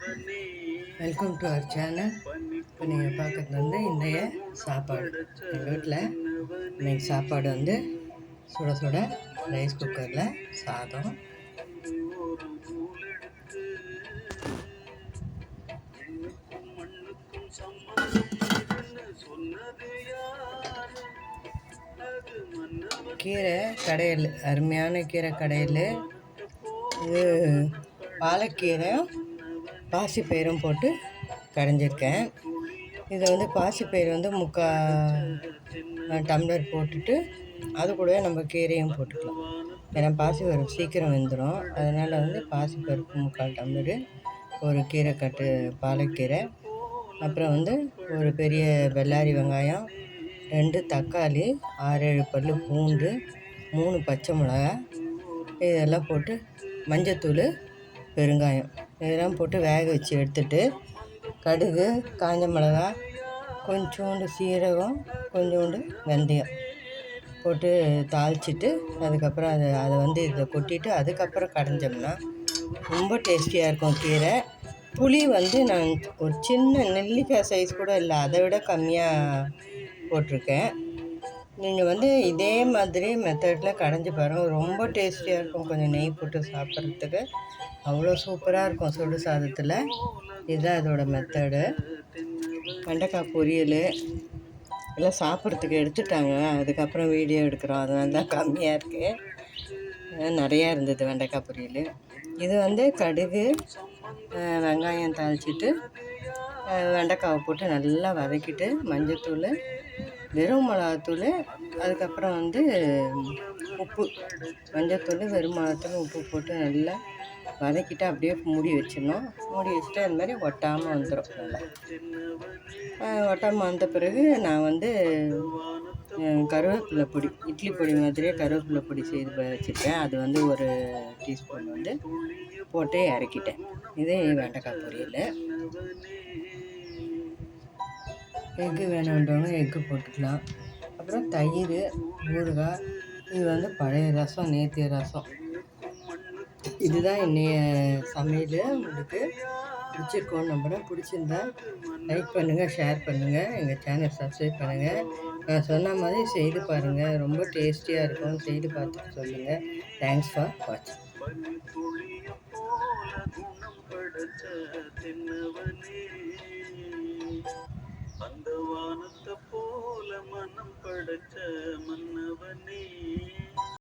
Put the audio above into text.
Welcome to our channel. இப்போ நீங்கள் பார்க்குறது வந்து இன்றைய சாப்பாடு. எங்கள் வீட்டில் இன்றைக்கி சாப்பாடு வந்து சுட சுட ரைஸ் குக்கரில் சாதம், கீரை கடையல், அருமையான கீரை கடையல். இது பாலக்கீரையும் பாசிப்பயிரும் போட்டு கடைஞ்சிருக்கேன். இதை வந்து பாசிப்பயிறு வந்து 3/4 டம்ளர் போட்டுட்டு அது கூடவே நம்ம கீரையும் போட்டுக்கலாம். ஏன்னா பாசிப்பருப்பு சீக்கிரம் வெந்துடும். அதனால் வந்து பாசிப்பருப்பு 3/4 டம்ளரு, ஒரு கீரை கட்டு பாலக்கீரை, அப்புறம் வந்து ஒரு பெரிய வெள்ளாரி வெங்காயம், 2 தக்காளி, 6-7 பல் பூண்டு, 3 பச்சை மிளகா, இதெல்லாம் போட்டு மஞ்சத்தூள், பெருங்காயம் இதெல்லாம் போட்டு வேக வச்சு எடுத்துட்டு, கடுகு, காஞ்ச மிளகா, கொஞ்சோண்டு சீரகம், கொஞ்சோண்டு வெந்தயம் போட்டு தாளிச்சிட்டு, அதுக்கப்புறம் அதை வந்து இதை கொட்டிட்டு அதுக்கப்புறம் கடைஞ்சோம்னா ரொம்ப டேஸ்டியாக இருக்கும் கீரை. புளி வந்து நான் ஒரு சின்ன நெல்லிக்காய் சைஸ் கூட இல்லை, அதை விட கம்மியாக போட்டிருக்கேன். நீங்கள் வந்து இதே மாதிரி மெத்தடில் கடைஞ்சி பாருங்கள், ரொம்ப டேஸ்டியாக இருக்கும். கொஞ்சம் நெய் போட்டு சாப்பிட்றதுக்கு அவ்வளோ சூப்பராக இருக்கும் சுடு சாதத்தில். இதுதான் இதோட மெத்தடு. வெண்டைக்காய் பொரியல் எல்லாம் சாப்பிட்றதுக்கு எடுத்துட்டாங்க, அதுக்கப்புறம் வீடியோ எடுக்கிறோம், அதனால தான் கம்மியாக இருக்குது. நிறையா இருந்தது வெண்டைக்காய் பொரியல். இது வந்து கடுகு, வெங்காயம் தாளிச்சிட்டு வெண்டைக்காவை போட்டு நல்லா வதக்கிட்டு, மஞ்சத்தூள், வெறும் மிளகாத்தூள், அதுக்கப்புறம் வந்து உப்பு, மஞ்சத்தூள், வெறும் மிளகாத்தூள், உப்பு போட்டு நல்லா வதக்கிட்டு அப்படியே மூடி வச்சிடணும். மூடி வச்சுட்டு அந்த மாதிரி ஒட்டாமல் வந்துடும். நல்லா ஒட்டாமல் வந்த பிறகு நான் வந்து கருவேப்பிலை பொடி, இட்லி பொடி மாதிரியே கருவேப்பிலை பொடி செய்து வச்சுருக்கேன். அது வந்து ஒரு டீஸ்பூன் வந்து போட்டு இறக்கிட்டேன். இதே வெண்டைக்காய் பொரியல். எக்கு வேணுன்றவங்க எக்கு போட்டுக்கலாம். அப்புறம் தயிர், ஊறுகாய். இது வந்து பழைய ரசம், நேற்றைய ரசம். இதுதான் என்னைய சமையல். உங்களுக்கு பிடிச்சிருக்கோன்னு நம்புகிறேன். பிடிச்சிருந்தா லைக் பண்ணுங்கள், ஷேர் பண்ணுங்கள், எங்கள் சேனல் சப்ஸ்கிரைப் பண்ணுங்கள். நான் சொன்ன மாதிரி செய்து பாருங்கள், ரொம்ப டேஸ்டியாக இருக்கும். செய்து பார்த்துட்டு சொல்லுங்கள். தேங்க்ஸ் ஃபார் வாட்சிங். அந்த வானத்தை போல மனம் படைச்ச மன்னவனே.